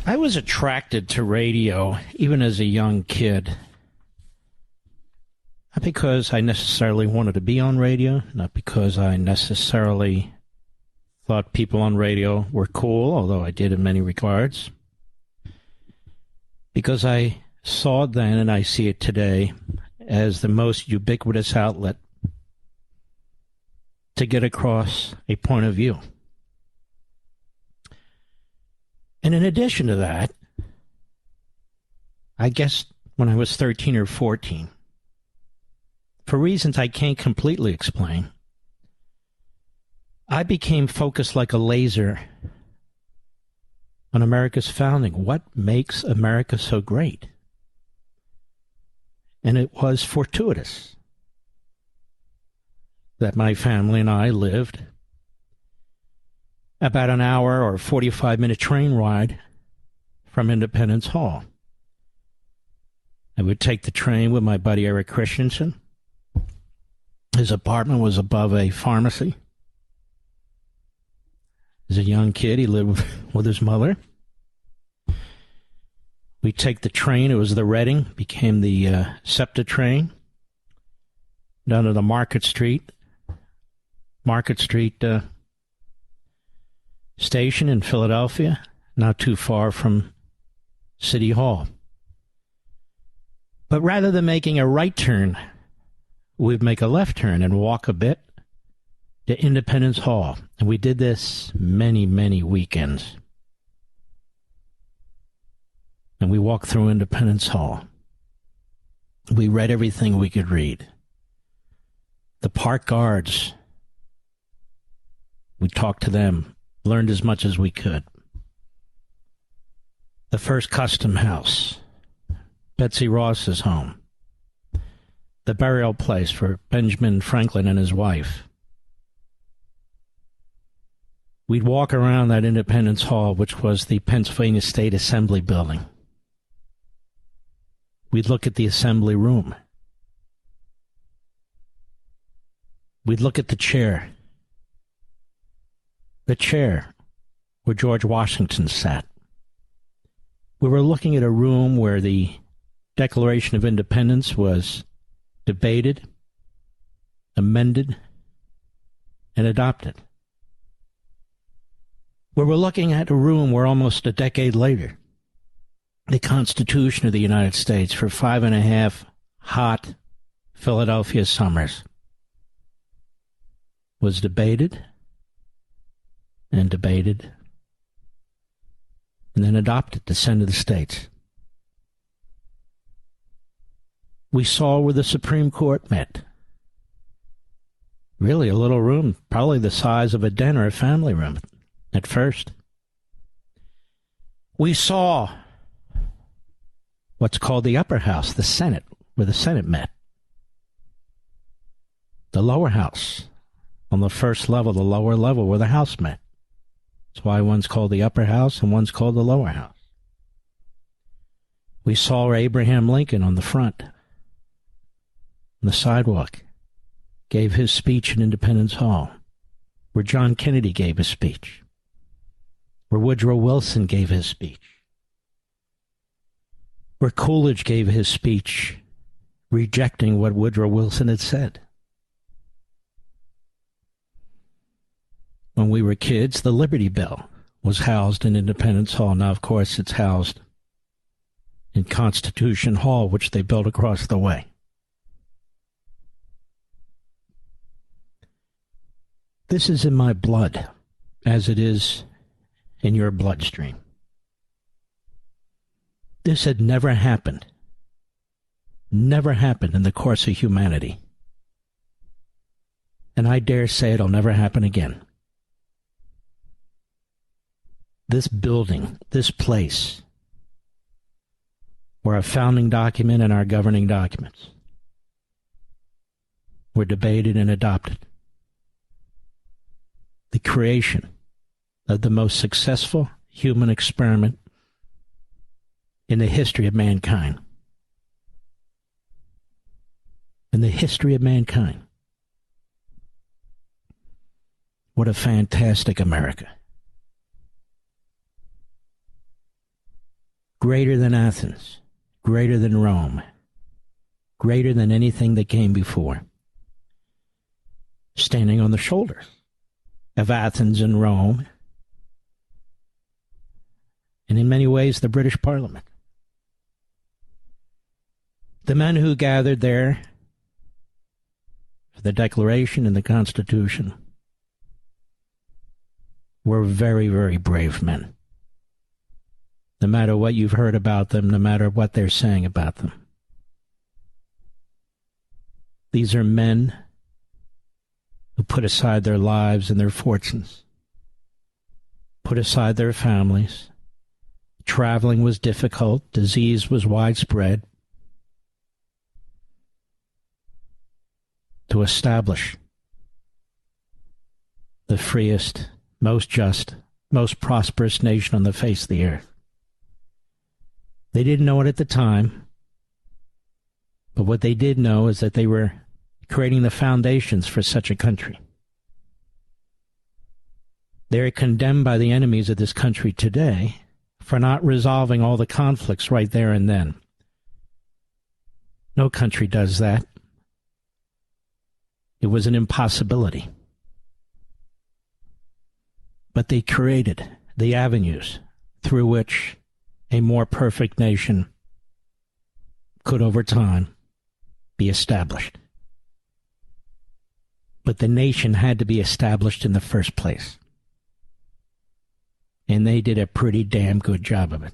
I was attracted to radio even as a young kid. Not because I necessarily wanted to be on radio, not because I necessarily thought people on radio were cool, although I did in many regards. Because I saw it then, and I see it today, as the most ubiquitous outlet to get across a point of view. And in addition to that, I guess when I was 13 or 14, for reasons I can't completely explain, I became focused like a laser on America's founding. What makes America so great? And it was fortuitous that my family and I lived about an hour or 45-minute train ride from Independence Hall. I would take the train with my buddy Eric Christensen. His apartment was above a pharmacy. As a young kid, he lived with his mother. We'd take the train. It was the Reading, became the SEPTA train, down to the Market Street station in Philadelphia, not too far from City Hall. But rather than making a right turn, we'd make a left turn and walk a bit to Independence Hall. And we did this many, many weekends. And we walked through Independence Hall. We read everything we could read. The park guards, we talked to them, learned as much as we could. The first custom house, Betsy Ross's home. The burial place for Benjamin Franklin and his wife. We'd walk around that Independence Hall, which was the Pennsylvania State Assembly building. We'd look at the assembly room. We'd look at the chair where George Washington sat. We were looking at a room where the Declaration of Independence was debated, amended, and adopted. We were looking at a room where almost a decade later, the Constitution of the United States, for 5.5 hot Philadelphia summers, was debated and debated and then adopted to send to the states. We saw where the Supreme Court met. Really a little room, probably the size of a den or a family room at first. We saw what's called the upper house, the Senate, where the Senate met. The lower house, on the first level, the lower level where the House met. That's why one's called the upper house and one's called the lower house. We saw Abraham Lincoln on the front, on the sidewalk, gave his speech in Independence Hall, where John Kennedy gave his speech, where Woodrow Wilson gave his speech, where Coolidge gave his speech rejecting what Woodrow Wilson had said. When we were kids, the Liberty Bell was housed in Independence Hall. Now, of course, it's housed in Constitution Hall, which they built across the way. This is in my blood, as it is in your bloodstream. This had never happened in the course of humanity. And I dare say it'll never happen again. This building, this place, where our founding document and our governing documents were debated and adopted. The creation of the most successful human experiment in the history of mankind. In the history of mankind. What a fantastic America. greater than Athens, greater than Rome, greater than anything that came before, standing on the shoulders of Athens and Rome, and in many ways the British Parliament. The men who gathered there for the Declaration and the Constitution were very, very brave men. No matter what you've heard about them, no matter what they're saying about them. These are men who put aside their lives and their fortunes, put aside their families. Traveling was difficult, disease was widespread, to establish the freest, most just, most prosperous nation on the face of the earth. They didn't know it at the time, but what they did know is that they were creating the foundations for such a country. They're condemned by the enemies of this country today for not resolving all the conflicts right there and then. No country does that. It was an impossibility. But they created the avenues through which a more perfect nation could over time be established. But the nation had to be established in the first place. And they did a pretty damn good job of it.